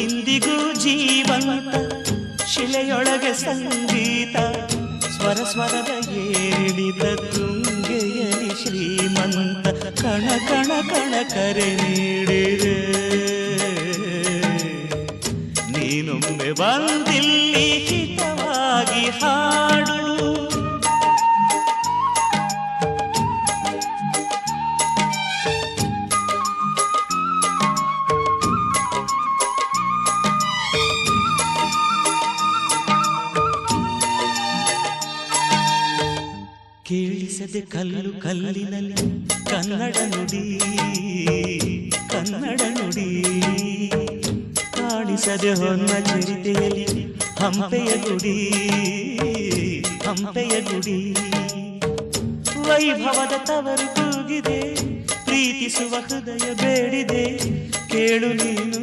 ಇಂದಿಗೂ ಜೀವಂತ ಶಿಲೆಯೊಳಗೆ ಸಂಗೀತ ಸ್ವರ ಸ್ವರದ ಏರಿಳಿದ ತುಂಗೆಯಲಿ ಶ್ರೀಮಂತ ಕಣ ಕಣ ಕಣ ಕರೆ ನೀಡಿದೆ ನೀನೊಮ್ಮೆ ಬಂದಿಲ್ಲಿ ಹಿತವಾಗಿ ಹಾಡು ಕೇಳಿಸದೆ ಕಲ್ಲು ಕಲ್ಲಿನಲ್ಲಿ ಕನ್ನಡ ನುಡಿ ಕನ್ನಡ ನುಡಿ ಕಾಣಿಸದೆ ಹೊನ್ನ ಚರಿತೆಯಲ್ಲಿ ಹಂಪೆಯ ಗುಡಿ ಹಂಪೆಯ ಗುಡಿ ವೈಭವದ ತವರು ಕೂಗಿದೆ ಪ್ರೀತಿಸುವ ಹೃದಯ ಬೇಡಿದೆ ಕೇಳು ನೀನು